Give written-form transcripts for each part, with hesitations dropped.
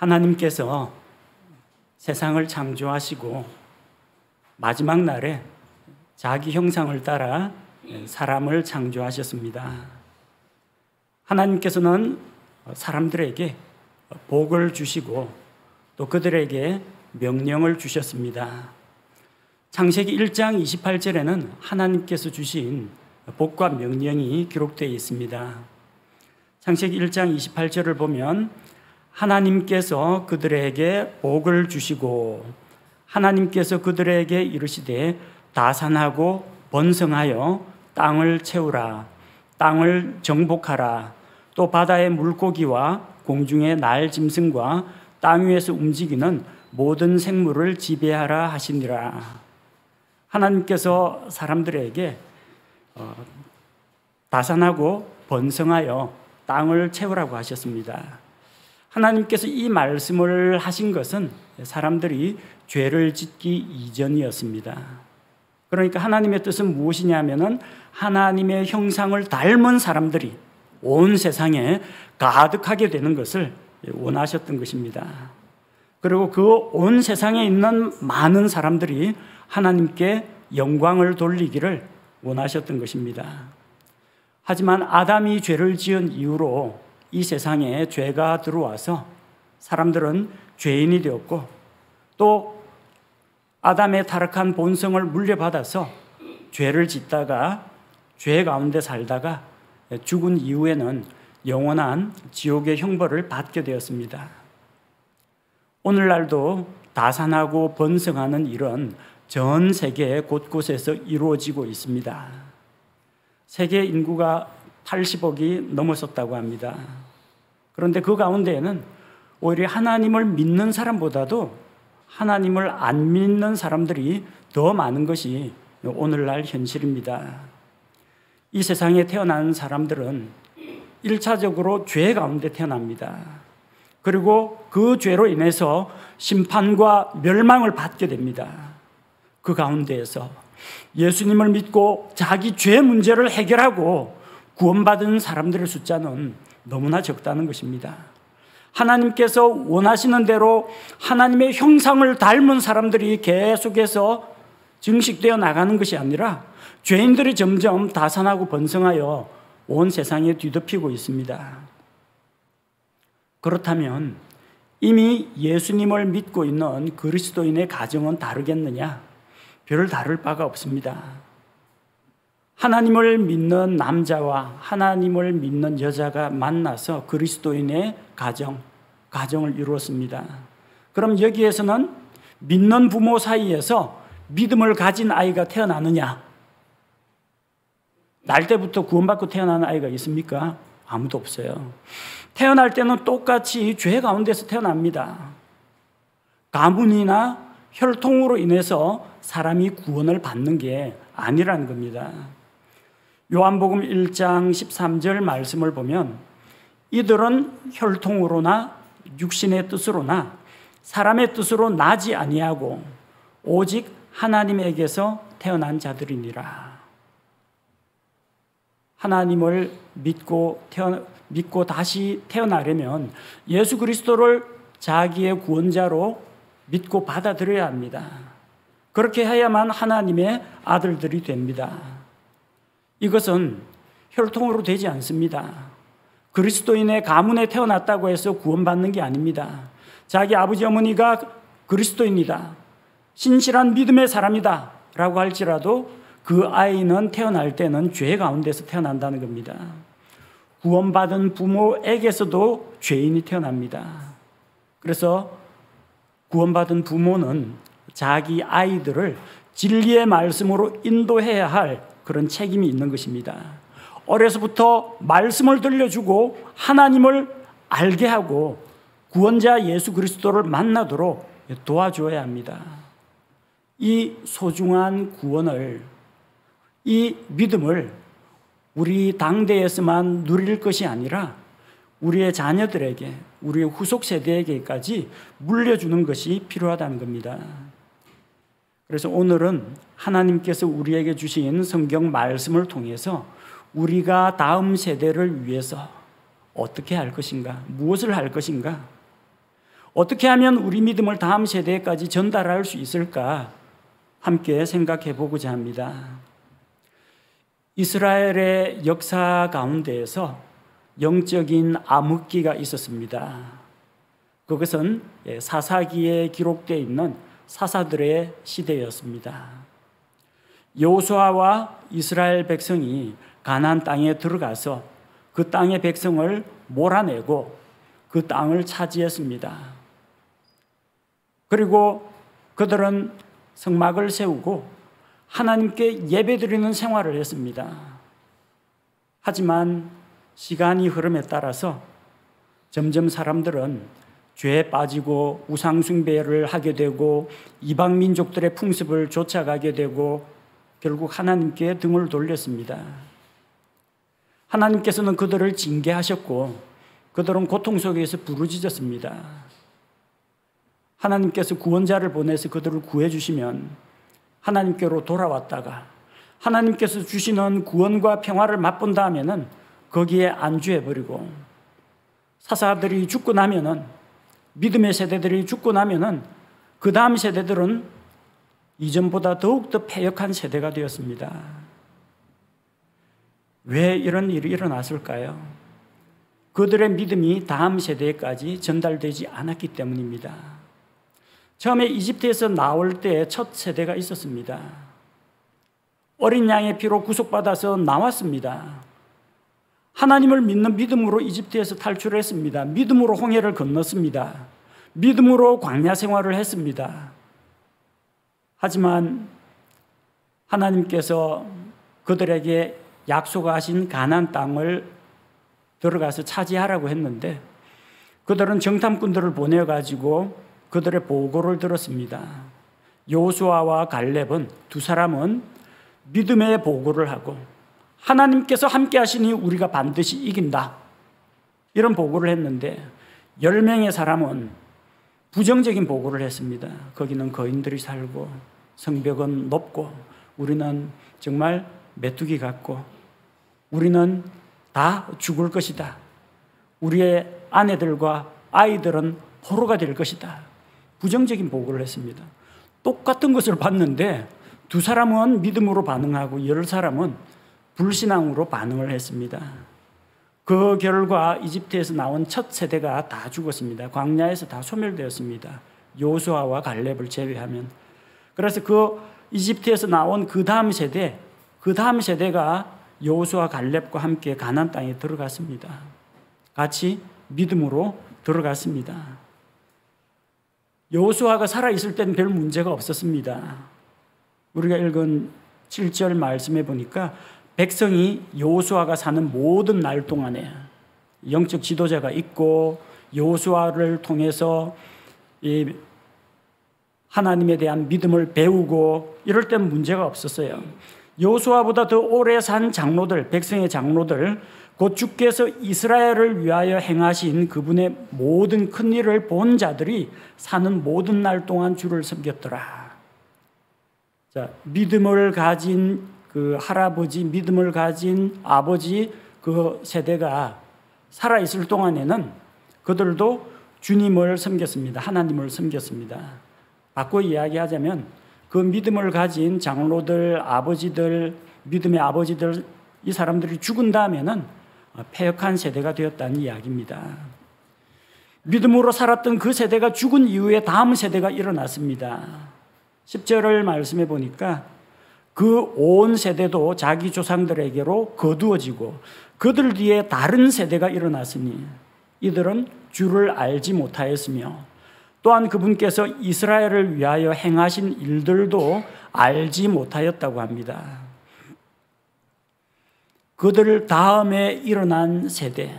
하나님께서 세상을 창조하시고 마지막 날에 자기 형상을 따라 사람을 창조하셨습니다. 하나님께서는 사람들에게 복을 주시고 또 그들에게 명령을 주셨습니다. 창세기 1장 28절에는 하나님께서 주신 복과 명령이 기록되어 있습니다. 창세기 1장 28절을 보면 하나님께서 그들에게 복을 주시고 하나님께서 그들에게 이르시되 다산하고 번성하여 땅을 채우라, 땅을 정복하라, 또 바다의 물고기와 공중의 날 짐승과 땅 위에서 움직이는 모든 생물을 지배하라 하시니라. 하나님께서 사람들에게 다산하고 번성하여 땅을 채우라고 하셨습니다. 하나님께서 이 말씀을 하신 것은 사람들이 죄를 짓기 이전이었습니다. 그러니까 하나님의 뜻은 무엇이냐면은 하나님의 형상을 닮은 사람들이 온 세상에 가득하게 되는 것을 원하셨던 것입니다. 그리고 그 온 세상에 있는 많은 사람들이 하나님께 영광을 돌리기를 원하셨던 것입니다. 하지만 아담이 죄를 지은 이후로 이 세상에 죄가 들어와서 사람들은 죄인이 되었고 또 아담의 타락한 본성을 물려받아서 죄를 짓다가 죄 가운데 살다가 죽은 이후에는 영원한 지옥의 형벌을 받게 되었습니다. 오늘날도 다산하고 번성하는 일은 전 세계 곳곳에서 이루어지고 있습니다. 세계 인구가 80억이 넘어섰다고 합니다. 그런데 그 가운데에는 오히려 하나님을 믿는 사람보다도 하나님을 안 믿는 사람들이 더 많은 것이 오늘날 현실입니다. 이 세상에 태어난 사람들은 1차적으로 죄 가운데 태어납니다. 그리고 그 죄로 인해서 심판과 멸망을 받게 됩니다. 그 가운데에서 예수님을 믿고 자기 죄 문제를 해결하고 구원받은 사람들의 숫자는 너무나 적다는 것입니다. 하나님께서 원하시는 대로 하나님의 형상을 닮은 사람들이 계속해서 증식되어 나가는 것이 아니라 죄인들이 점점 다산하고 번성하여 온 세상에 뒤덮이고 있습니다. 그렇다면 이미 예수님을 믿고 있는 그리스도인의 가정은 다르겠느냐? 별 다를 바가 없습니다. 하나님을 믿는 남자와 하나님을 믿는 여자가 만나서 그리스도인의 가정을 이루었습니다. 그럼 여기에서는 믿는 부모 사이에서 믿음을 가진 아이가 태어나느냐? 날 때부터 구원받고 태어나는 아이가 있습니까? 아무도 없어요. 태어날 때는 똑같이 죄 가운데서 태어납니다. 가문이나 혈통으로 인해서 사람이 구원을 받는 게 아니라는 겁니다. 요한복음 1장 13절 말씀을 보면 이들은 혈통으로나 육신의 뜻으로나 사람의 뜻으로 나지 아니하고 오직 하나님에게서 태어난 자들이니라. 하나님을 믿고 다시 태어나려면 예수 그리스도를 자기의 구원자로 믿고 받아들여야 합니다. 그렇게 해야만 하나님의 아들들이 됩니다. 이것은 혈통으로 되지 않습니다. 그리스도인의 가문에 태어났다고 해서 구원받는 게 아닙니다. 자기 아버지 어머니가 그리스도인이다, 신실한 믿음의 사람이다 라고 할지라도 그 아이는 태어날 때는 죄 가운데서 태어난다는 겁니다. 구원받은 부모에게서도 죄인이 태어납니다. 그래서 구원받은 부모는 자기 아이들을 진리의 말씀으로 인도해야 할 그런 책임이 있는 것입니다. 어려서부터 말씀을 들려주고 하나님을 알게 하고 구원자 예수 그리스도를 만나도록 도와줘야 합니다. 이 소중한 구원을, 이 믿음을 우리 당대에서만 누릴 것이 아니라 우리의 자녀들에게, 우리의 후속 세대에게까지 물려주는 것이 필요하다는 겁니다. 그래서 오늘은 하나님께서 우리에게 주신 성경 말씀을 통해서 우리가 다음 세대를 위해서 어떻게 할 것인가, 무엇을 할 것인가, 어떻게 하면 우리 믿음을 다음 세대까지 전달할 수 있을까 함께 생각해 보고자 합니다. 이스라엘의 역사 가운데에서 영적인 암흑기가 있었습니다. 그것은 사사기에 기록되어 있는 사사들의 시대였습니다. 여호수아와 이스라엘 백성이 가나안 땅에 들어가서 그 땅의 백성을 몰아내고 그 땅을 차지했습니다. 그리고 그들은 성막을 세우고 하나님께 예배드리는 생활을 했습니다. 하지만 시간이 흐름에 따라서 점점 사람들은 죄에 빠지고 우상숭배를 하게 되고 이방 민족들의 풍습을 쫓아가게 되고 결국 하나님께 등을 돌렸습니다. 하나님께서는 그들을 징계하셨고 그들은 고통 속에서 부르짖었습니다. 하나님께서 구원자를 보내서 그들을 구해주시면 하나님께로 돌아왔다가 하나님께서 주시는 구원과 평화를 맛본 다음에는 거기에 안주해버리고 사사들이 죽고 나면은 믿음의 세대들이 죽고 나면은 그 다음 세대들은 이전보다 더욱더 패역한 세대가 되었습니다. 왜 이런 일이 일어났을까요? 그들의 믿음이 다음 세대까지 전달되지 않았기 때문입니다. 처음에 이집트에서 나올 때 첫 세대가 있었습니다. 어린 양의 피로 구속받아서 나왔습니다. 하나님을 믿는 믿음으로 이집트에서 탈출했습니다. 믿음으로 홍해를 건넜습니다. 믿음으로 광야 생활을 했습니다. 하지만 하나님께서 그들에게 약속하신 가나안 땅을 들어가서 차지하라고 했는데 그들은 정탐꾼들을 보내가지고 그들의 보고를 들었습니다. 여호수아와 갈렙은 두 사람은 믿음의 보고를 하고 하나님께서 함께 하시니 우리가 반드시 이긴다 이런 보고를 했는데 10명의 사람은 부정적인 보고를 했습니다. 거기는 거인들이 살고 성벽은 높고 우리는 정말 메뚜기 같고 우리는 다 죽을 것이다. 우리의 아내들과 아이들은 포로가 될 것이다. 부정적인 보고를 했습니다. 똑같은 것을 봤는데 두 사람은 믿음으로 반응하고 10사람은 불신앙으로 반응을 했습니다. 그 결과 이집트에서 나온 첫 세대가 다 죽었습니다. 광야에서 다 소멸되었습니다. 여호수아와 갈렙을 제외하면. 그래서 그 이집트에서 나온 그 다음 세대가 여호수아 갈렙과 함께 가나안 땅에 들어갔습니다. 같이 믿음으로 들어갔습니다. 여호수아가 살아있을 때는 별 문제가 없었습니다. 우리가 읽은 7절 말씀해 보니까 백성이 여호수아가 사는 모든 날 동안에 영적 지도자가 있고 여호수아를 통해서 이 하나님에 대한 믿음을 배우고 이럴 때는 문제가 없었어요. 여호수아보다 더 오래 산 장로들, 백성의 장로들, 곧 주께서 이스라엘을 위하여 행하신 그분의 모든 큰 일을 본 자들이 사는 모든 날 동안 주를 섬겼더라. 자, 믿음을 가진 그 할아버지, 믿음을 가진 아버지 그 세대가 살아있을 동안에는 그들도 주님을 섬겼습니다. 하나님을 섬겼습니다. 바꿔 이야기하자면 그 믿음을 가진 장로들, 아버지들, 믿음의 아버지들 이 사람들이 죽은 다음에는 패역한 세대가 되었다는 이야기입니다. 믿음으로 살았던 그 세대가 죽은 이후에 다음 세대가 일어났습니다. 10절을 말씀해 보니까 그 온 세대도 자기 조상들에게로 거두어지고 그들 뒤에 다른 세대가 일어났으니 이들은 주를 알지 못하였으며 또한 그분께서 이스라엘을 위하여 행하신 일들도 알지 못하였다고 합니다. 그들 다음에 일어난 세대,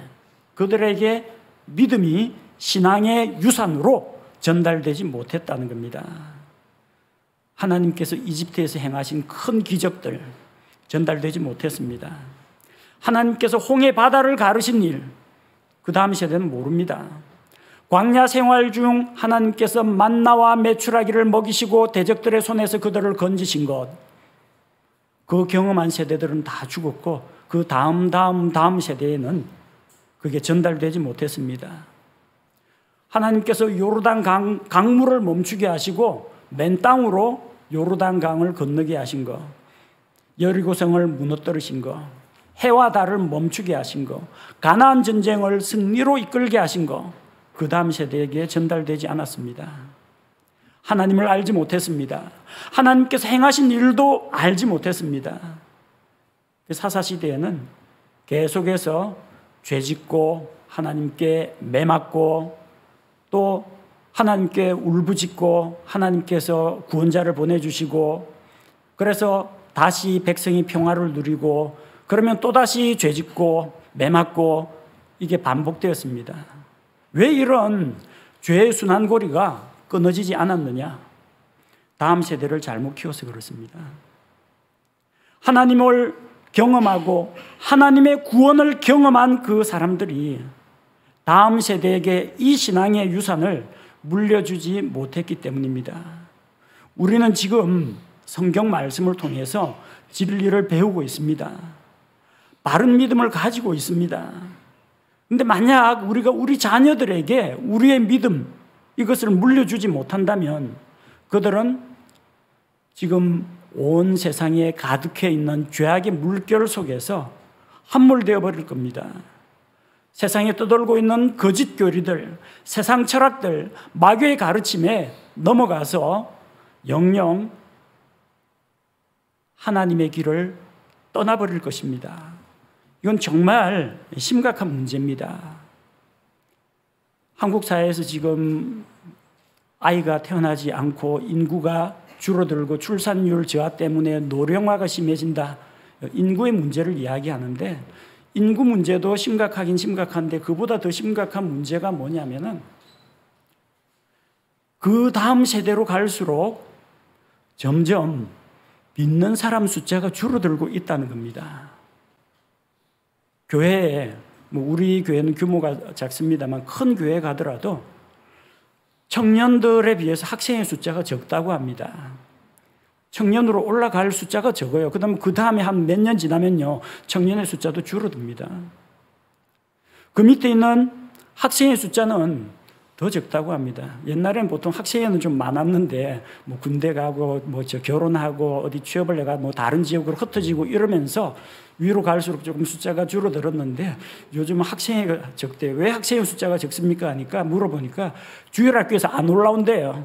그들에게 믿음이 신앙의 유산으로 전달되지 못했다는 겁니다. 하나님께서 이집트에서 행하신 큰 기적들 전달되지 못했습니다. 하나님께서 홍해 바다를 가르신 일, 그 다음 세대는 모릅니다. 광야 생활 중 하나님께서 만나와 메추라기를 먹이시고 대적들의 손에서 그들을 건지신 것, 그 경험한 세대들은 다 죽었고 그 다음 세대에는 그게 전달되지 못했습니다. 하나님께서 요르단 강물을 멈추게 하시고 맨 땅으로 요르단 강을 건너게 하신 거, 여리고성을 무너뜨리신 거, 해와 달을 멈추게 하신 거, 가나안 전쟁을 승리로 이끌게 하신 거, 그 다음 세대에게 전달되지 않았습니다. 하나님을 알지 못했습니다. 하나님께서 행하신 일도 알지 못했습니다. 사사시대에는 계속해서 죄짓고 하나님께 매맞고 또 하나님께 울부짖고 하나님께서 구원자를 보내주시고 그래서 다시 백성이 평화를 누리고 그러면 또다시 죄짓고 매맞고 이게 반복되었습니다. 왜 이런 죄의 순환고리가 끊어지지 않았느냐? 다음 세대를 잘못 키워서 그렇습니다. 하나님을 경험하고 하나님의 구원을 경험한 그 사람들이 다음 세대에게 이 신앙의 유산을 물려주지 못했기 때문입니다. 우리는 지금 성경 말씀을 통해서 진리를 배우고 있습니다. 바른 믿음을 가지고 있습니다. 그런데 만약 우리가 우리 자녀들에게 우리의 믿음 이것을 물려주지 못한다면 그들은 지금 온 세상에 가득해 있는 죄악의 물결 속에서 함몰되어 버릴 겁니다. 세상에 떠돌고 있는 거짓 교리들, 세상 철학들, 마귀의 가르침에 넘어가서 영영 하나님의 길을 떠나버릴 것입니다. 이건 정말 심각한 문제입니다. 한국 사회에서 지금 아이가 태어나지 않고 인구가 줄어들고 출산율 저하 때문에 노령화가 심해진다. 인구의 문제를 이야기하는데 인구 문제도 심각하긴 심각한데 그보다 더 심각한 문제가 뭐냐면은 그 다음 세대로 갈수록 점점 믿는 사람 숫자가 줄어들고 있다는 겁니다. 교회에 우리 교회는 규모가 작습니다만 큰 교회에 가더라도 청년들에 비해서 학생의 숫자가 적다고 합니다. 청년으로 올라갈 숫자가 적어요. 그 다음에 한 몇 년 지나면요 청년의 숫자도 줄어듭니다. 그 밑에 있는 학생의 숫자는 더 적다고 합니다. 옛날에는 보통 학생회는 좀 많았는데 군대 가고 결혼하고 어디 취업을 해가 다른 지역으로 흩어지고 이러면서 위로 갈수록 조금 숫자가 줄어들었는데 요즘은 학생회가 적대요. 왜 학생회 숫자가 적습니까? 하니까 물어보니까 주일학교에서 안 올라온대요.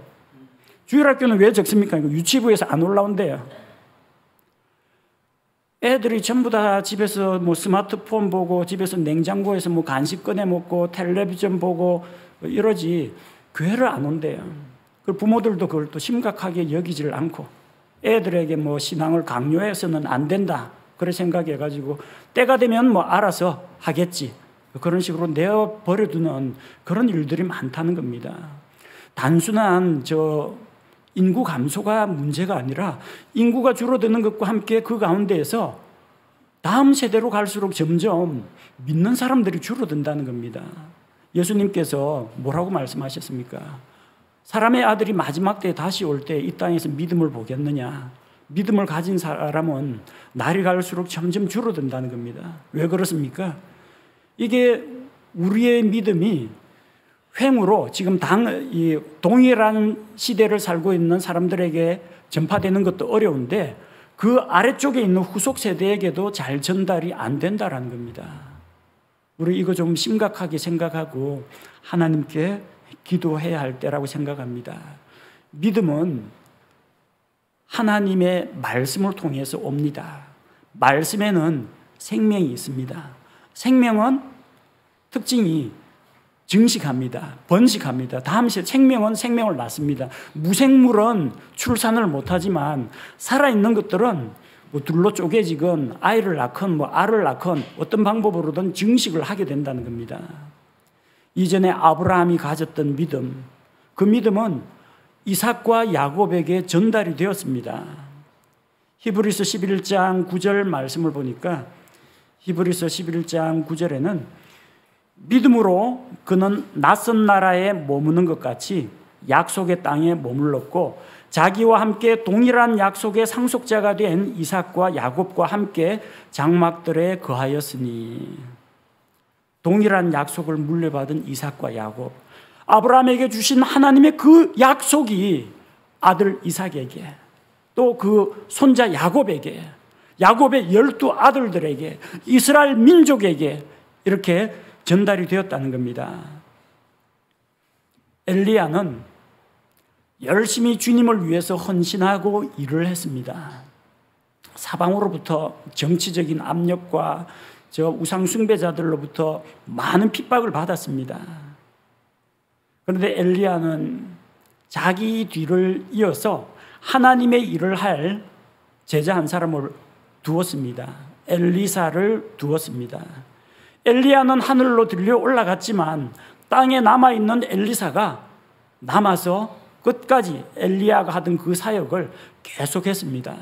주일학교는 왜 적습니까? 유치부에서 안 올라온대요. 애들이 전부 다 집에서 스마트폰 보고 집에서 냉장고에서 간식 꺼내 먹고 텔레비전 보고 이러지 교회를 안 온대요. 부모들도 그걸 또 심각하게 여기지를 않고 애들에게 신앙을 강요해서는 안 된다. 그런 생각해가지고 때가 되면 알아서 하겠지. 그런 식으로 내어버려두는 그런 일들이 많다는 겁니다. 단순한 인구 감소가 문제가 아니라 인구가 줄어드는 것과 함께 그 가운데에서 다음 세대로 갈수록 점점 믿는 사람들이 줄어든다는 겁니다. 예수님께서 뭐라고 말씀하셨습니까? 사람의 아들이 마지막 때에 다시 올 때 이 땅에서 믿음을 보겠느냐? 믿음을 가진 사람은 날이 갈수록 점점 줄어든다는 겁니다. 왜 그렇습니까? 이게 우리의 믿음이 횡으로 지금 동일한 시대를 살고 있는 사람들에게 전파되는 것도 어려운데 그 아래쪽에 있는 후속 세대에게도 잘 전달이 안 된다는 겁니다. 우리 이거 좀 심각하게 생각하고 하나님께 기도해야 할 때라고 생각합니다. 믿음은 하나님의 말씀을 통해서 옵니다. 말씀에는 생명이 있습니다. 생명은 특징이 증식합니다. 번식합니다. 다음 시에 생명은 생명을 낳습니다. 무생물은 출산을 못하지만 살아있는 것들은 둘로 쪼개지건 아이를 낳건 알을 낳건 어떤 방법으로든 증식을 하게 된다는 겁니다. 이전에 아브라함이 가졌던 믿음, 그 믿음은 이삭과 야곱에게 전달이 되었습니다. 히브리서 11장 9절 말씀을 보니까 히브리서 11장 9절에는 믿음으로 그는 낯선 나라에 머무는 것 같이 약속의 땅에 머물렀고 자기와 함께 동일한 약속의 상속자가 된 이삭과 야곱과 함께 장막들에 거하였으니 동일한 약속을 물려받은 이삭과 야곱, 아브라함에게 주신 하나님의 그 약속이 아들 이삭에게, 또 그 손자 야곱에게, 야곱의 12 아들들에게, 이스라엘 민족에게 이렇게 전달이 되었다는 겁니다. 엘리야는 열심히 주님을 위해서 헌신하고 일을 했습니다. 사방으로부터 정치적인 압력과 저 우상 숭배자들로부터 많은 핍박을 받았습니다. 그런데 엘리야는 자기 뒤를 이어서 하나님의 일을 할 제자 한 사람을 두었습니다. 엘리사를 두었습니다. 엘리야는 하늘로 들려 올라갔지만 땅에 남아있는 엘리사가 남아서 끝까지 엘리야가 하던 그 사역을 계속했습니다.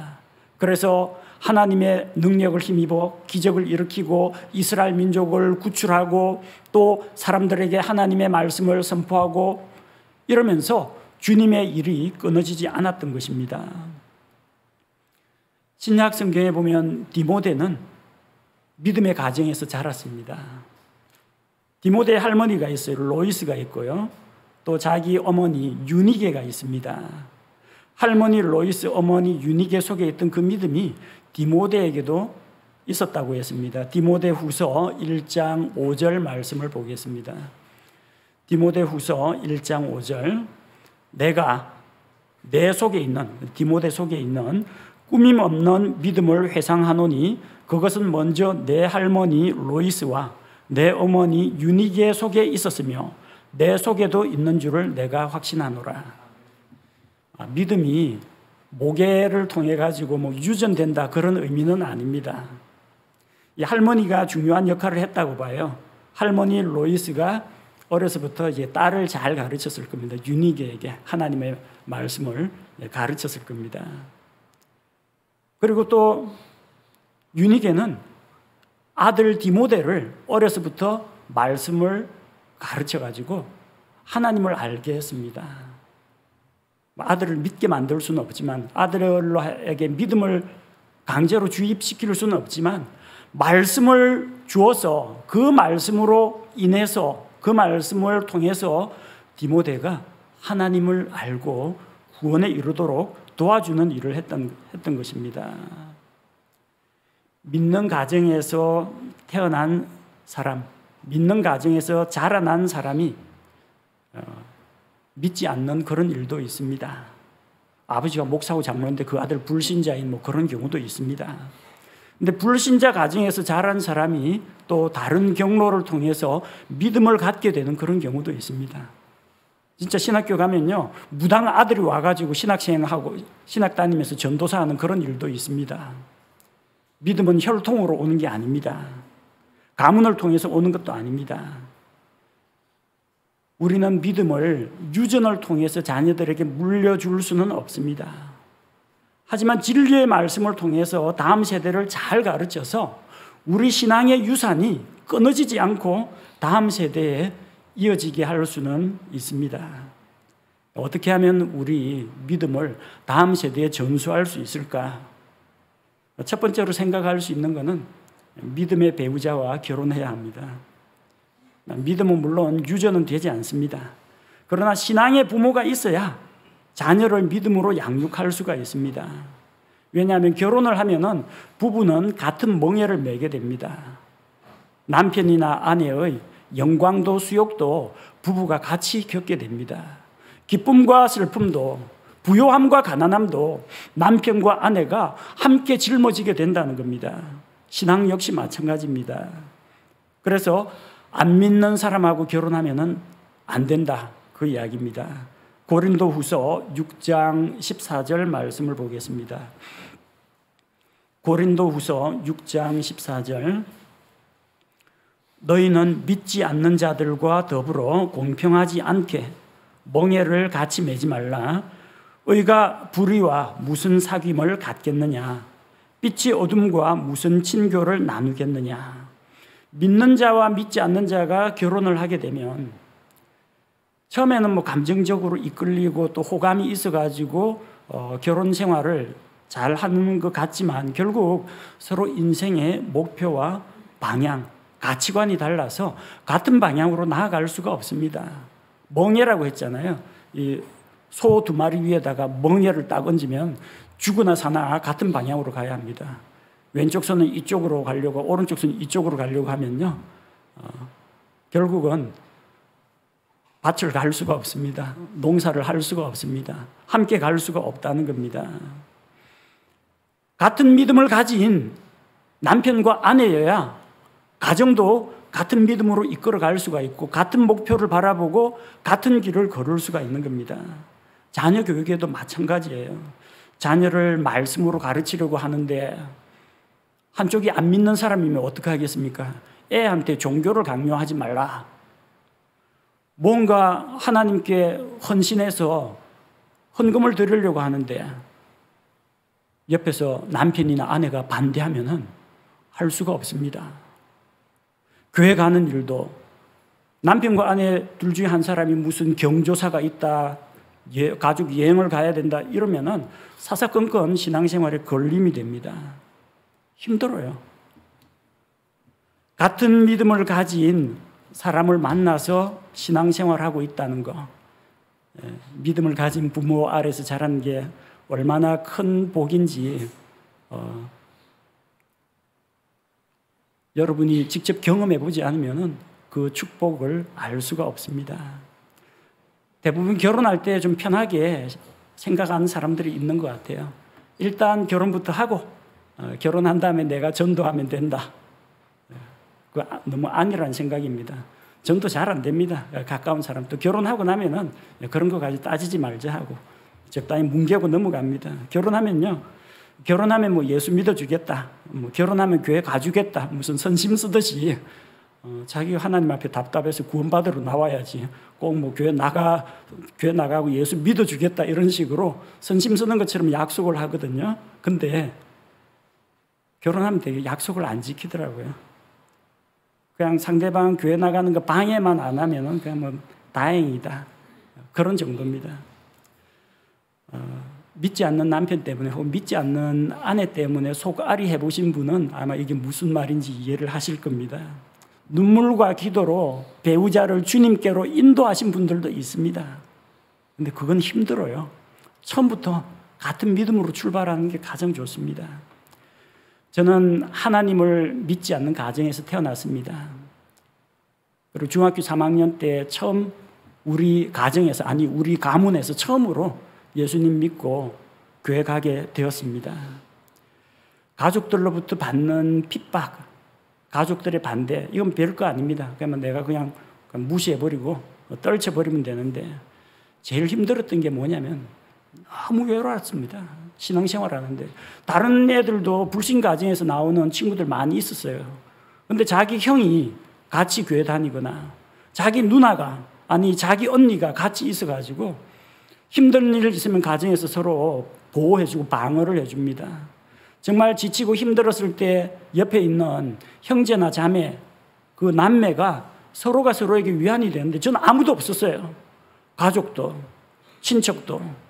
그래서 하나님의 능력을 힘입어 기적을 일으키고 이스라엘 민족을 구출하고 또 사람들에게 하나님의 말씀을 선포하고 이러면서 주님의 일이 끊어지지 않았던 것입니다. 신약 성경에 보면 디모데는 믿음의 가정에서 자랐습니다. 디모데의 할머니가 있어요. 로이스가 있고요. 또 자기 어머니 유니게가 있습니다. 할머니 로이스, 어머니 유니게 속에 있던 그 믿음이 디모데에게도 있었다고 했습니다. 디모데 후서 1장 5절 말씀을 보겠습니다. 디모데 후서 1장 5절. 내가 내 속에 있는, 디모데 속에 있는 꾸밈 없는 믿음을 회상하노니 그것은 먼저 내 할머니 로이스와 내 어머니 유니게 속에 있었으며 내 속에도 있는 줄을 내가 확신하노라. 믿음이 모계를 통해 가지고 유전된다 그런 의미는 아닙니다. 이 할머니가 중요한 역할을 했다고 봐요. 할머니 로이스가 어려서부터 이제 딸을 잘 가르쳤을 겁니다. 유니게에게 하나님의 말씀을 가르쳤을 겁니다. 그리고 또 유니게는 아들 디모데를 어려서부터 말씀을 가르쳐가지고 하나님을 알게 했습니다. 아들을 믿게 만들 수는 없지만, 아들에게 믿음을 강제로 주입시킬 수는 없지만 말씀을 주어서 그 말씀으로 인해서, 그 말씀을 통해서 디모데가 하나님을 알고 구원에 이르도록 도와주는 일을 했던 것입니다. 믿는 가정에서 태어난 사람, 믿는 가정에서 자라난 사람이 믿지 않는 그런 일도 있습니다. 아버지가 목사고 장로인데 그 아들 불신자인 그런 경우도 있습니다. 근데 불신자 가정에서 자란 사람이 또 다른 경로를 통해서 믿음을 갖게 되는 그런 경우도 있습니다. 진짜 신학교 가면요, 무당 아들이 와가지고 신학생하고 신학 다니면서 전도사하는 그런 일도 있습니다. 믿음은 혈통으로 오는 게 아닙니다. 가문을 통해서 오는 것도 아닙니다. 우리는 믿음을 유전을 통해서 자녀들에게 물려줄 수는 없습니다. 하지만 진리의 말씀을 통해서 다음 세대를 잘 가르쳐서 우리 신앙의 유산이 끊어지지 않고 다음 세대에 이어지게 할 수는 있습니다. 어떻게 하면 우리 믿음을 다음 세대에 전수할 수 있을까? 첫 번째로 생각할 수 있는 것은 믿음의 배우자와 결혼해야 합니다. 믿음은 물론 유전은 되지 않습니다. 그러나 신앙의 부모가 있어야 자녀를 믿음으로 양육할 수가 있습니다. 왜냐하면 결혼을 하면은 부부는 같은 멍에를 매게 됩니다. 남편이나 아내의 영광도 수욕도 부부가 같이 겪게 됩니다. 기쁨과 슬픔도, 부요함과 가난함도 남편과 아내가 함께 짊어지게 된다는 겁니다. 신앙 역시 마찬가지입니다. 그래서 안 믿는 사람하고 결혼하면은 안 된다, 그 이야기입니다. 고린도 후서 6장 14절 말씀을 보겠습니다. 고린도 후서 6장 14절. 너희는 믿지 않는 자들과 더불어 공평하지 않게 멍에를 같이 매지 말라. 의가 불의와 무슨 사귐을 갖겠느냐? 빛이 어둠과 무슨 친교를 나누겠느냐? 믿는 자와 믿지 않는 자가 결혼을 하게 되면 처음에는 감정적으로 이끌리고 또 호감이 있어가지고 결혼 생활을 잘 하는 것 같지만 결국 서로 인생의 목표와 방향, 가치관이 달라서 같은 방향으로 나아갈 수가 없습니다. 멍에라고 했잖아요. 이 소 2마리 위에다가 멍에를 딱 얹으면 죽으나 사나 같은 방향으로 가야 합니다. 왼쪽 손은 이쪽으로 가려고 오른쪽 손은 이쪽으로 가려고 하면요, 결국은 밭을 갈 수가 없습니다. 농사를 할 수가 없습니다. 함께 갈 수가 없다는 겁니다. 같은 믿음을 가진 남편과 아내여야 가정도 같은 믿음으로 이끌어 갈 수가 있고 같은 목표를 바라보고 같은 길을 걸을 수가 있는 겁니다. 자녀 교육에도 마찬가지예요. 자녀를 말씀으로 가르치려고 하는데 한쪽이 안 믿는 사람이면 어떻게 하겠습니까? 애한테 종교를 강요하지 말라. 뭔가 하나님께 헌신해서 헌금을 드리려고 하는데 옆에서 남편이나 아내가 반대하면은 할 수가 없습니다. 교회 가는 일도 남편과 아내 둘 중에 한 사람이 무슨 경조사가 있다, 가족 여행을 가야 된다 이러면은 사사건건 신앙생활에 걸림이 됩니다. 힘들어요. 같은 믿음을 가진 사람을 만나서 신앙생활하고 있다는 거, 믿음을 가진 부모 아래서 자라는 게 얼마나 큰 복인지 여러분이 직접 경험해 보지 않으면 그 축복을 알 수가 없습니다. 대부분 결혼할 때 좀 편하게 생각하는 사람들이 있는 것 같아요. 일단 결혼부터 하고 결혼한 다음에 내가 전도하면 된다. 그 너무 아니라는 생각입니다. 전도 잘 안 됩니다. 가까운 사람도 결혼하고 나면은 그런 거 가지고 따지지 말자 하고 적당히 뭉개고 넘어갑니다. 결혼하면 뭐 예수 믿어주겠다, 뭐 결혼하면 교회 가주겠다, 무슨 선심 쓰듯이 자기가 하나님 앞에 답답해서 구원받으러 나와야지 꼭 뭐 교회 나가고 예수 믿어주겠다 이런 식으로 선심 쓰는 것처럼 약속을 하거든요. 근데 결혼하면 되게 약속을 안 지키더라고요. 그냥 상대방 교회 나가는 거 방해만 안 하면은 그냥 뭐 다행이다, 그런 정도입니다. 믿지 않는 남편 때문에 혹은 믿지 않는 아내 때문에 속앓이 해보신 분은 아마 이게 무슨 말인지 이해를 하실 겁니다. 눈물과 기도로 배우자를 주님께로 인도하신 분들도 있습니다. 근데 그건 힘들어요. 처음부터 같은 믿음으로 출발하는 게 가장 좋습니다. 저는 하나님을 믿지 않는 가정에서 태어났습니다. 그리고 중학교 3학년 때 처음 우리 가문에서 처음으로 예수님 믿고 교회 가게 되었습니다. 가족들로부터 받는 핍박, 가족들의 반대, 이건 별거 아닙니다. 그러면 내가 그냥 무시해버리고 떨쳐버리면 되는데 제일 힘들었던 게 뭐냐면 너무 외로웠습니다. 신앙생활 하는데 다른 애들도 불신 가정에서 나오는 친구들 많이 있었어요. 근데 자기 형이 같이 교회 다니거나 자기 누나가 자기 언니가 같이 있어가지고 힘든 일 있으면 가정에서 서로 보호해주고 방어를 해줍니다. 정말 지치고 힘들었을 때 옆에 있는 형제나 자매, 그 남매가 서로가 서로에게 위안이 되는데 저는 아무도 없었어요. 가족도 친척도.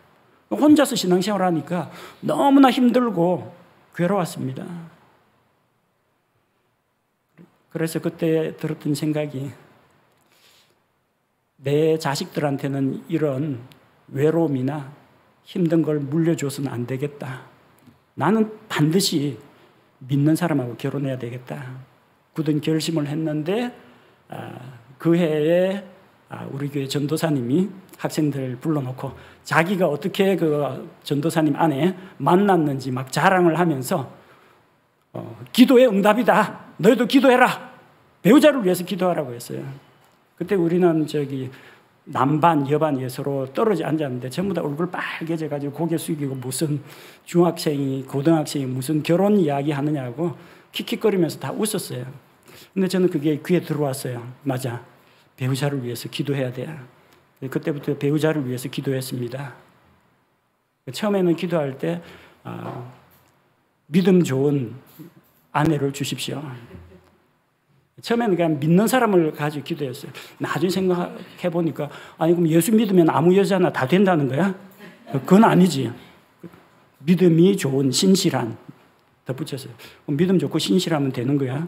혼자서 신앙생활을 하니까 너무나 힘들고 괴로웠습니다. 그래서 그때 들었던 생각이 내 자식들한테는 이런 외로움이나 힘든 걸 물려줘서는 안 되겠다. 나는 반드시 믿는 사람하고 결혼해야 되겠다. 굳은 결심을 했는데 그 해에 우리 교회 전도사님이 학생들 불러놓고 자기가 어떻게 그 전도사님 아내 만났는지 막 자랑을 하면서 기도의 응답이다. 너희도 기도해라. 배우자를 위해서 기도하라고 했어요. 그때 우리는 남반, 여반이 서로 떨어져 앉았는데 전부 다 얼굴 빨개져가지고 고개 숙이고 무슨 중학생이, 고등학생이 무슨 결혼 이야기 하느냐고 킥킥거리면서 다 웃었어요. 근데 저는 그게 귀에 들어왔어요. 맞아. 배우자를 위해서 기도해야 돼. 그때부터 배우자를 위해서 기도했습니다. 처음에는 기도할 때 믿음 좋은 아내를 주십시오. 처음에는 그냥 믿는 사람을 가지고 기도했어요. 나중에 생각해 보니까 그럼 예수 믿으면 아무 여자나 다 된다는 거야? 그건 아니지. 믿음이 좋은 신실한 덧붙였어요. 믿음 좋고 신실하면 되는 거야?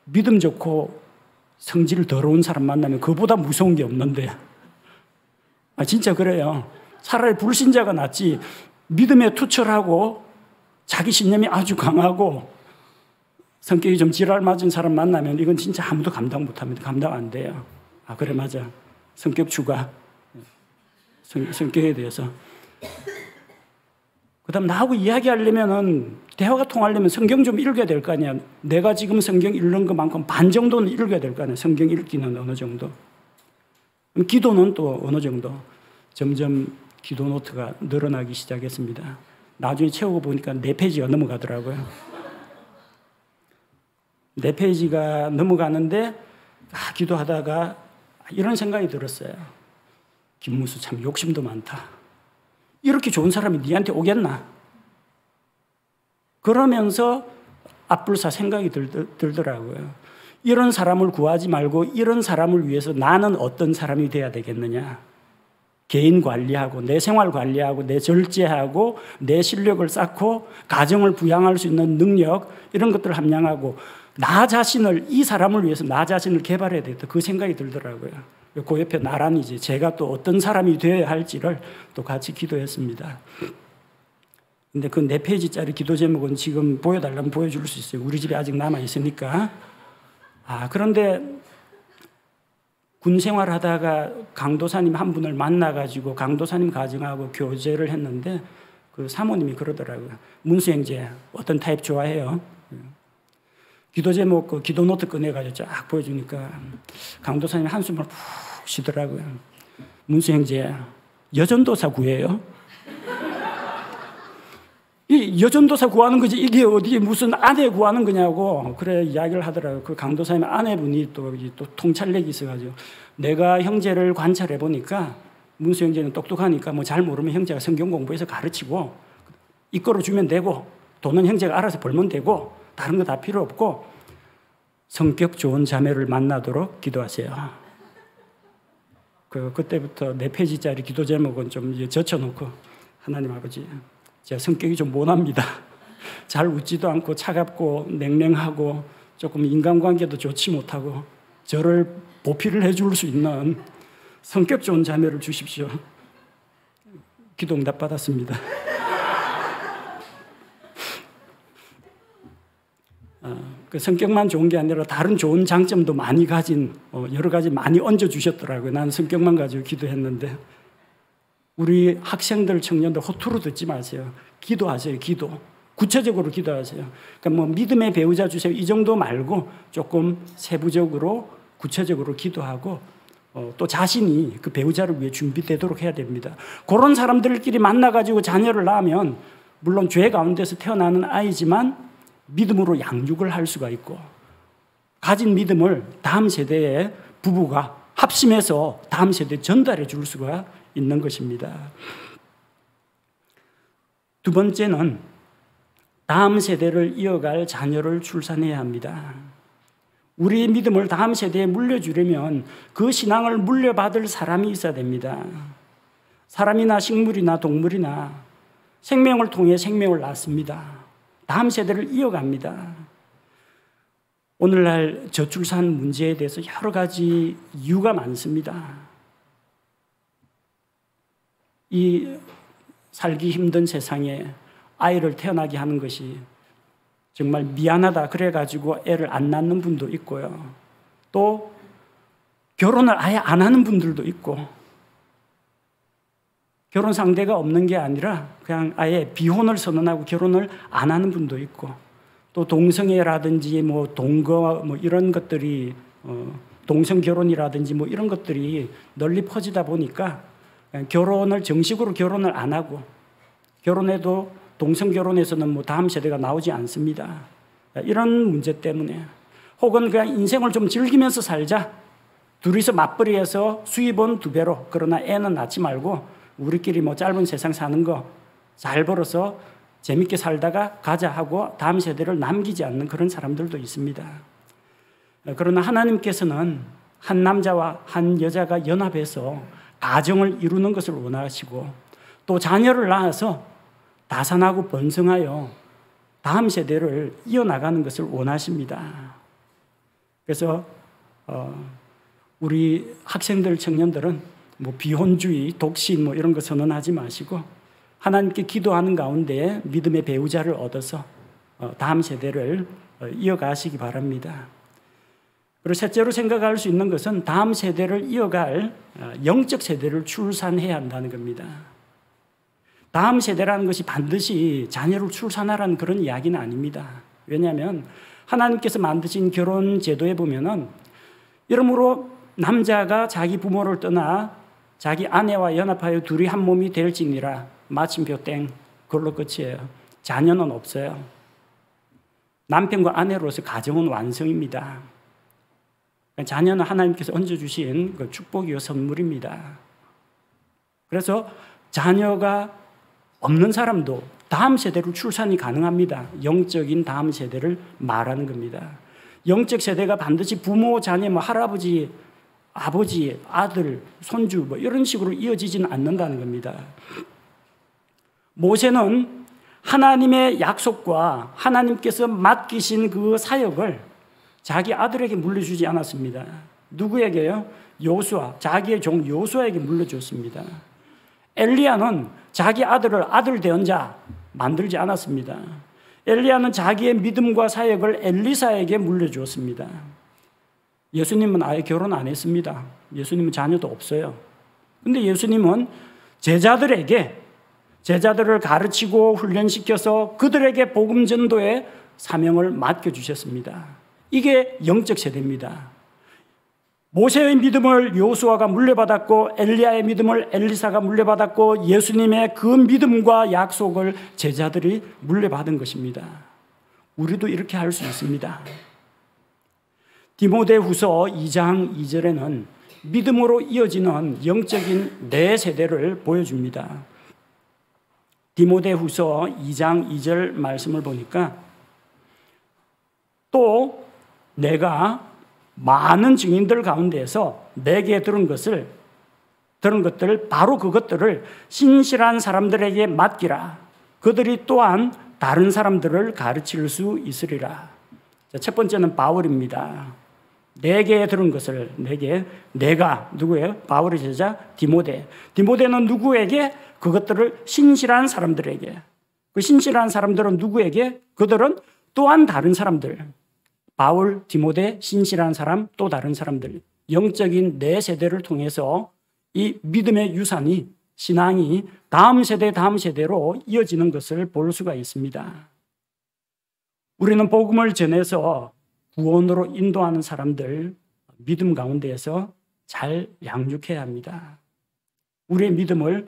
믿음 좋고 성질 더러운 사람 만나면 그보다 무서운 게 없는데 진짜 그래요. 차라리 불신자가 낫지. 믿음에 투철하고 자기 신념이 아주 강하고 성격이 좀 지랄 맞은 사람 만나면 이건 진짜 아무도 감당 못합니다. 감당 안 돼요. 그래 맞아. 성격 추가. 성격에 대해서. 그 다음 나하고 이야기하려면은 대화가 통하려면 성경 좀 읽어야 될 거 아니야. 내가 지금 성경 읽는 것만큼 반 정도는 읽어야 될 거 아니야. 성경 읽기는 어느 정도. 기도는 또 어느 정도. 점점 기도 노트가 늘어나기 시작했습니다. 나중에 채우고 보니까 4페이지가 넘어가더라고요. 4페이지가 넘어가는데 기도하다가 이런 생각이 들었어요. 김무수 참 욕심도 많다. 이렇게 좋은 사람이 니한테 오겠나? 그러면서 앞불사 생각이 들더라고요. 이런 사람을 구하지 말고 이런 사람을 위해서 나는 어떤 사람이 돼야 되겠느냐? 개인 관리하고 내 생활 관리하고 내 절제하고 내 실력을 쌓고 가정을 부양할 수 있는 능력 이런 것들을 함양하고 나 자신을 이 사람을 위해서 나 자신을 개발해야 되겠다. 그 생각이 들더라고요. 그 옆에 나란히 이제 제가 또 어떤 사람이 되어야 할지를 또 같이 기도했습니다. 근데 그 4페이지짜리 기도 제목은 지금 보여달라면 보여줄 수 있어요. 우리 집에 아직 남아있으니까. 그런데 군 생활하다가 강도사님 한 분을 만나가지고 강도사님 가정하고 교제를 했는데 그 사모님이 그러더라고요. 문수 형제 어떤 타입 좋아해요? 기도 제목 그 기도 노트 꺼내가지고 쫙 보여주니까 강도사님 한숨을 푹 쉬더라고요. 문수 형제 여전도사 구해요? 이 여전도사 구하는 거지 이게 어디 무슨 아내 구하는 거냐고 그래 이야기를 하더라고요. 그 강도사님 아내분이 또 통찰력이 있어가지고 내가 형제를 관찰해 보니까 문수 형제는 똑똑하니까 뭐 잘 모르면 형제가 성경 공부해서 가르치고 이끌어 주면 되고 돈은 형제가 알아서 벌면 되고 다른 거 다 필요 없고 성격 좋은 자매를 만나도록 기도하세요. 그때부터 4페이지짜리 기도 제목은 좀 이제 젖혀놓고 하나님 아버지 제가 성격이 좀 모납니다. 잘 웃지도 않고 차갑고 냉랭하고 조금 인간관계도 좋지 못하고 저를 보필을 해줄 수 있는 성격 좋은 자매를 주십시오. 기도 응답 받았습니다. 그 성격만 좋은 게 아니라 다른 좋은 장점도 많이 가진 여러 가지 많이 얹어주셨더라고요. 나는 성격만 가지고 기도했는데 우리 학생들, 청년들 호투루 듣지 마세요. 기도하세요. 기도. 구체적으로 기도하세요. 그러니까 뭐 믿음의 배우자 주세요. 이 정도 말고 조금 세부적으로 구체적으로 기도하고 또 자신이 그 배우자를 위해 준비되도록 해야 됩니다. 그런 사람들끼리 만나가지고 자녀를 낳으면 물론 죄 가운데서 태어나는 아이지만 믿음으로 양육을 할 수가 있고 가진 믿음을 다음 세대의 부부가 합심해서 다음 세대에 전달해 줄 수가 있는 것입니다. 두 번째는 다음 세대를 이어갈 자녀를 출산해야 합니다. 우리의 믿음을 다음 세대에 물려주려면 그 신앙을 물려받을 사람이 있어야 됩니다. 사람이나 식물이나 동물이나 생명을 통해 생명을 낳습니다. 다음 세대를 이어갑니다. 오늘날 저출산 문제에 대해서 여러 가지 이유가 많습니다. 이 살기 힘든 세상에 아이를 태어나게 하는 것이 정말 미안하다 그래가지고 애를 안 낳는 분도 있고요. 또 결혼을 아예 안 하는 분들도 있고 결혼 상대가 없는 게 아니라 그냥 아예 비혼을 선언하고 결혼을 안 하는 분도 있고 또 동성애라든지 뭐 동거 뭐 이런 것들이 동성 결혼이라든지 뭐 이런 것들이 널리 퍼지다 보니까 결혼을 정식으로 결혼을 안 하고 결혼해도 동성 결혼에서는 뭐 다음 세대가 나오지 않습니다. 이런 문제 때문에 혹은 그냥 인생을 좀 즐기면서 살자. 둘이서 맞벌이해서 수입은 2배로 그러나 애는 낳지 말고 우리끼리 뭐 짧은 세상 사는 거 잘 벌어서 재밌게 살다가 가자 하고 다음 세대를 남기지 않는 그런 사람들도 있습니다. 그러나 하나님께서는 한 남자와 한 여자가 연합해서 가정을 이루는 것을 원하시고 또 자녀를 낳아서 다산하고 번성하여 다음 세대를 이어나가는 것을 원하십니다. 그래서 우리 학생들, 청년들은 뭐 비혼주의, 독신 뭐 이런 거 선언하지 마시고 하나님께 기도하는 가운데 믿음의 배우자를 얻어서 다음 세대를 이어가시기 바랍니다. 그리고 셋째로 생각할 수 있는 것은 다음 세대를 이어갈 영적 세대를 출산해야 한다는 겁니다. 다음 세대라는 것이 반드시 자녀를 출산하라는 그런 이야기는 아닙니다. 왜냐하면 하나님께서 만드신 결혼 제도에 보면은 이러므로 남자가 자기 부모를 떠나 자기 아내와 연합하여 둘이 한 몸이 될지니라. 마침표 땡. 그걸로 끝이에요. 자녀는 없어요. 남편과 아내로서 가정은 완성입니다. 자녀는 하나님께서 얹어주신 그 축복이요 선물입니다. 그래서 자녀가 없는 사람도 다음 세대로 출산이 가능합니다. 영적인 다음 세대를 말하는 겁니다. 영적 세대가 반드시 부모, 자녀, 뭐 할아버지, 아버지, 아들, 손주 뭐 이런 식으로 이어지지는 않는다는 겁니다. 모세는 하나님의 약속과 하나님께서 맡기신 그 사역을 자기 아들에게 물려주지 않았습니다. 누구에게요? 요수아, 자기의 종 요수아에게 물려줬습니다. 엘리야는 자기 아들을 아들 대언자 만들지 않았습니다. 엘리야는 자기의 믿음과 사역을 엘리사에게 물려주었습니다. 예수님은 아예 결혼 안 했습니다. 예수님은 자녀도 없어요. 근데 예수님은 제자들을 가르치고 훈련시켜서 그들에게 복음 전도의 사명을 맡겨주셨습니다. 이게 영적 세대입니다. 모세의 믿음을 요수아가 물려받았고 엘리야의 믿음을 엘리사가 물려받았고 예수님의 그 믿음과 약속을 제자들이 물려받은 것입니다. 우리도 이렇게 할 수 있습니다. 디모데후서 2장 2절에는 믿음으로 이어지는 영적인 네 세대를 보여줍니다. 디모데후서 2장 2절 말씀을 보니까 또 내가 많은 증인들 가운데에서 내게 들은 것들 바로 그것들을 신실한 사람들에게 맡기라. 그들이 또한 다른 사람들을 가르칠 수 있으리라. 첫 번째는 바울입니다. 내게 들은 것을 내가 누구예요? 바울의 제자 디모데는 누구에게? 그것들을 신실한 사람들에게. 그 신실한 사람들은 누구에게? 그들은 또한 다른 사람들. 바울, 디모데, 신실한 사람, 또 다른 사람들. 영적인 네 세대를 통해서 이 믿음의 유산이, 신앙이 다음 세대로 이어지는 것을 볼 수가 있습니다. 우리는 복음을 전해서 구원으로 인도하는 사람들, 믿음 가운데에서 잘 양육해야 합니다. 우리의 믿음을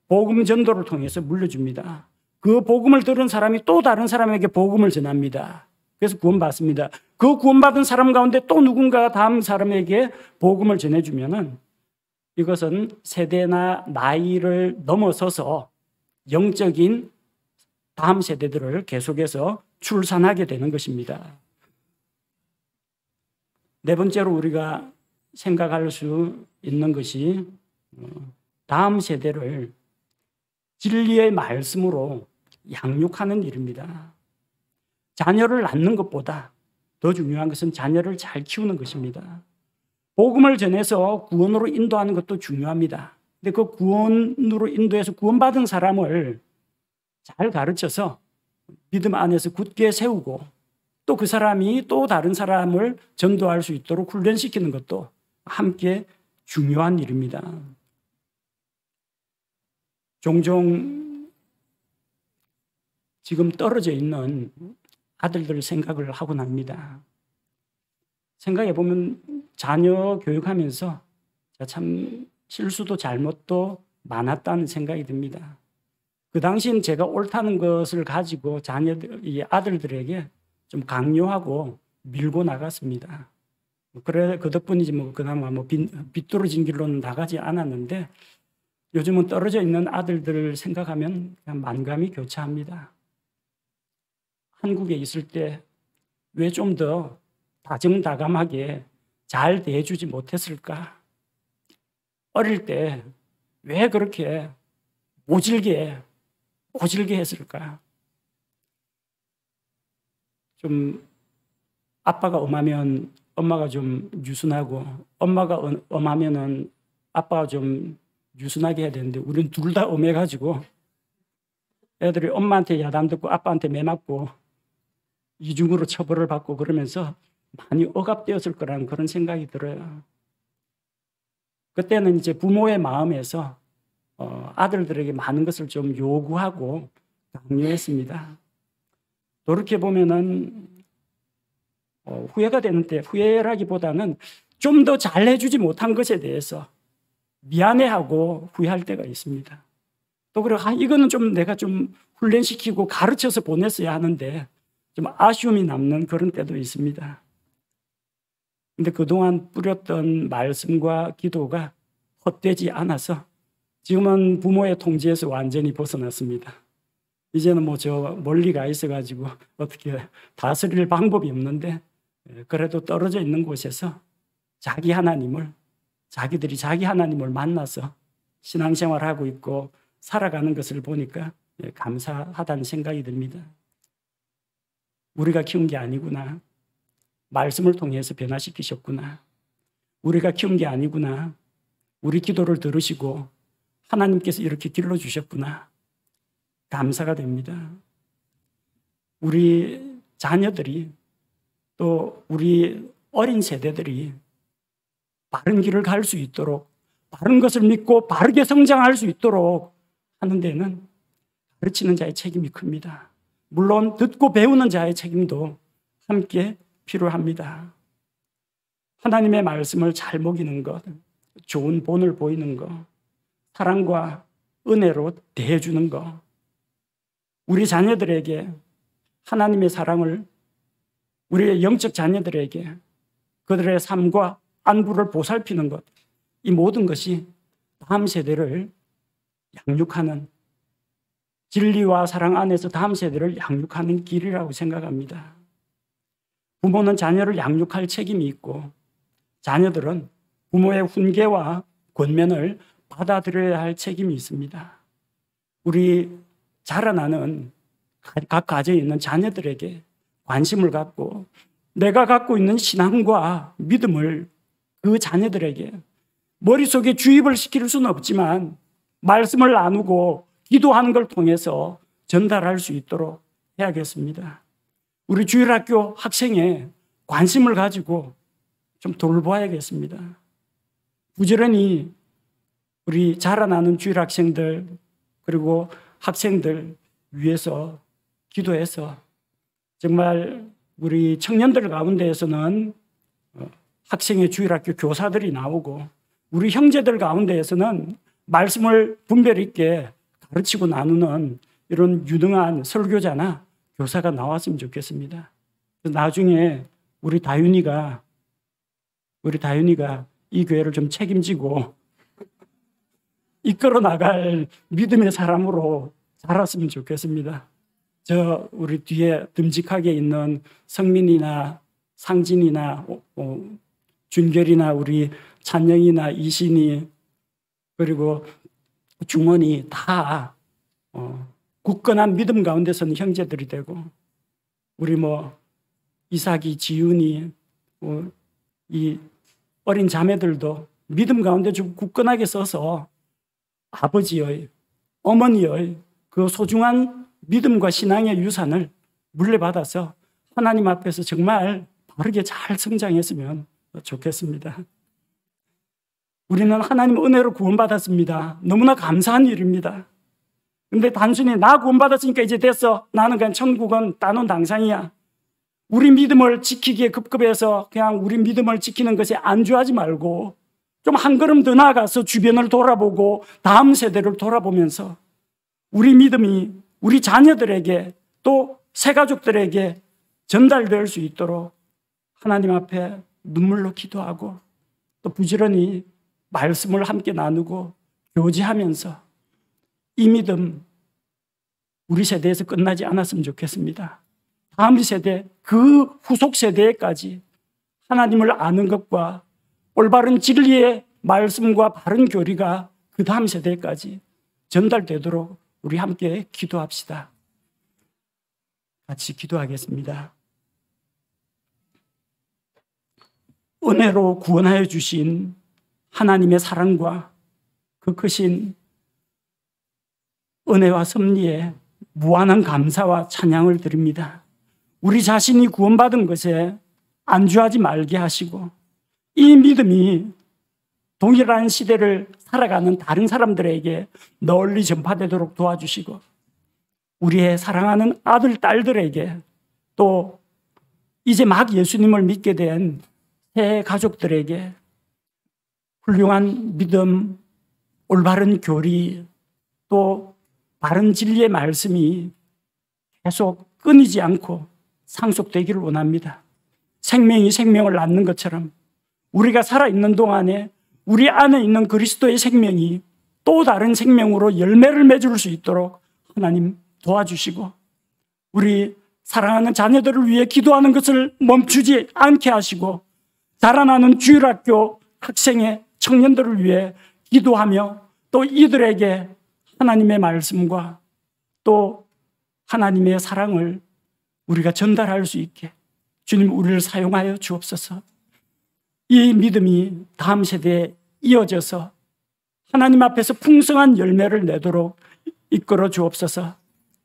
복음 전도를 통해서 물려줍니다. 그 복음을 들은 사람이 또 다른 사람에게 복음을 전합니다. 그래서 구원받습니다. 그 구원받은 사람 가운데 또 누군가가 다음 사람에게 복음을 전해주면은 이것은 세대나 나이를 넘어서서 영적인 다음 세대들을 계속해서 출산하게 되는 것입니다. 네 번째로 우리가 생각할 수 있는 것이 다음 세대를 진리의 말씀으로 양육하는 일입니다. 자녀를 낳는 것보다 더 중요한 것은 자녀를 잘 키우는 것입니다. 복음을 전해서 구원으로 인도하는 것도 중요합니다. 근데 그 구원으로 인도해서 구원받은 사람을 잘 가르쳐서 믿음 안에서 굳게 세우고 또 그 사람이 또 다른 사람을 전도할 수 있도록 훈련시키는 것도 함께 중요한 일입니다. 종종 지금 떨어져 있는 아들들 생각을 하곤 합니다. 생각해 보면 자녀 교육하면서 참 실수도 잘못도 많았다는 생각이 듭니다. 그 당시엔 제가 옳다는 것을 가지고 이 아들들에게 좀 강요하고 밀고 나갔습니다. 그래 그 덕분이지 뭐 그나마 뭐 비뚤어진 길로는 나가지 않았는데 요즘은 떨어져 있는 아들들을 생각하면 그냥 만감이 교차합니다. 한국에 있을 때 왜 좀 더 다정다감하게 잘 대해주지 못했을까? 어릴 때 왜 그렇게 모질게 했을까? 좀 아빠가 엄하면 엄마가 좀 유순하고 엄마가 엄하면은 아빠가 좀 유순하게 해야 되는데 우리는 둘 다 엄해가지고 애들이 엄마한테 야단 듣고 아빠한테 매 맞고 이중으로 처벌을 받고 그러면서 많이 억압되었을 거라는 그런 생각이 들어요. 그때는 이제 부모의 마음에서 아들들에게 많은 것을 좀 요구하고 강요했습니다. 돌이켜보면은 후회가 되는데 후회라기보다는 좀 더 잘해주지 못한 것에 대해서 미안해하고 후회할 때가 있습니다. 또 그래 이거는 좀 내가 좀 훈련시키고 가르쳐서 보냈어야 하는데 좀 아쉬움이 남는 그런 때도 있습니다. 근데 그동안 뿌렸던 말씀과 기도가 헛되지 않아서 지금은 부모의 통제에서 완전히 벗어났습니다. 이제는 뭐 저 멀리 가 있어가지고 어떻게 다스릴 방법이 없는데 그래도 떨어져 있는 곳에서 자기들이 자기 하나님을 만나서 신앙생활하고 있고 살아가는 것을 보니까 감사하다는 생각이 듭니다. 우리가 키운 게 아니구나. 말씀을 통해서 변화시키셨구나. 우리가 키운 게 아니구나. 우리 기도를 들으시고 하나님께서 이렇게 길러주셨구나. 감사가 됩니다. 우리 자녀들이 또 우리 어린 세대들이 바른 길을 갈 수 있도록 바른 것을 믿고 바르게 성장할 수 있도록 하는 데는 가르치는 자의 책임이 큽니다. 물론 듣고 배우는 자의 책임도 함께 필요합니다. 하나님의 말씀을 잘 먹이는 것, 좋은 본을 보이는 것, 사랑과 은혜로 대해주는 것, 우리 자녀들에게 하나님의 사랑을 우리의 영적 자녀들에게 그들의 삶과 안부를 보살피는 것, 이 모든 것이 다음 세대를 양육하는 진리와 사랑 안에서 다음 세대를 양육하는 길이라고 생각합니다. 부모는 자녀를 양육할 책임이 있고 자녀들은 부모의 훈계와 권면을 받아들여야 할 책임이 있습니다. 우리 자라나는 각 가정에 있는 자녀들에게 관심을 갖고 내가 갖고 있는 신앙과 믿음을 그 자녀들에게 머릿속에 주입을 시킬 수는 없지만 말씀을 나누고 기도하는 걸 통해서 전달할 수 있도록 해야겠습니다. 우리 주일학교 학생에 관심을 가지고 좀 돌봐야겠습니다. 부지런히 우리 자라나는 주일학생들 그리고 학생들 위해서 기도해서 정말 우리 청년들 가운데에서는 학생의 주일학교 교사들이 나오고 우리 형제들 가운데에서는 말씀을 분별 있게 가르치고 나누는 이런 유능한 설교자나 교사가 나왔으면 좋겠습니다. 나중에 우리 다윤이가 이 교회를 좀 책임지고 이끌어 나갈 믿음의 사람으로 자랐으면 좋겠습니다. 저 우리 뒤에 듬직하게 있는 성민이나 상진이나 준결이나 우리 찬영이나 이신이 그리고 중원이 다 굳건한 믿음 가운데서는 형제들이 되고 우리 이삭이 지윤이 이 어린 자매들도 믿음 가운데 좀 굳건하게 서서 아버지의 어머니의 그 소중한 믿음과 신앙의 유산을 물려받아서 하나님 앞에서 정말 바르게 잘 성장했으면 좋겠습니다. 우리는 하나님 은혜로 구원받았습니다. 너무나 감사한 일입니다. 근데 단순히 나 구원받았으니까 이제 됐어. 나는 그냥 천국은 따놓은 당상이야. 우리 믿음을 지키기에 급급해서 그냥 우리 믿음을 지키는 것에 안주하지 말고 좀 한 걸음 더 나아가서 주변을 돌아보고 다음 세대를 돌아보면서 우리 믿음이 우리 자녀들에게 또 새가족들에게 전달될 수 있도록 하나님 앞에 눈물로 기도하고 또 부지런히 말씀을 함께 나누고 교제하면서 이 믿음 우리 세대에서 끝나지 않았으면 좋겠습니다. 다음 세대, 그 후속 세대까지 하나님을 아는 것과 올바른 진리의 말씀과 바른 교리가 그 다음 세대까지 전달되도록 우리 함께 기도합시다. 같이 기도하겠습니다. 은혜로 구원하여 주신 하나님의 사랑과 그 크신 은혜와 섭리에 무한한 감사와 찬양을 드립니다. 우리 자신이 구원받은 것에 안주하지 말게 하시고 이 믿음이 동일한 시대를 살아가는 다른 사람들에게 널리 전파되도록 도와주시고 우리의 사랑하는 아들, 딸들에게 또 이제 막 예수님을 믿게 된 새 가족들에게 훌륭한 믿음, 올바른 교리, 또 바른 진리의 말씀이 계속 끊이지 않고 상속되기를 원합니다. 생명이 생명을 낳는 것처럼 우리가 살아있는 동안에 우리 안에 있는 그리스도의 생명이 또 다른 생명으로 열매를 맺을 수 있도록 하나님 도와주시고 우리 사랑하는 자녀들을 위해 기도하는 것을 멈추지 않게 하시고 자라나는 주일학교 학생의 청년들을 위해 기도하며 또 이들에게 하나님의 말씀과 또 하나님의 사랑을 우리가 전달할 수 있게 주님 우리를 사용하여 주옵소서. 이 믿음이 다음 세대에 이어져서 하나님 앞에서 풍성한 열매를 내도록 이끌어 주옵소서.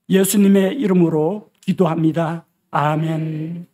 예수님의 이름으로 기도합니다. 아멘.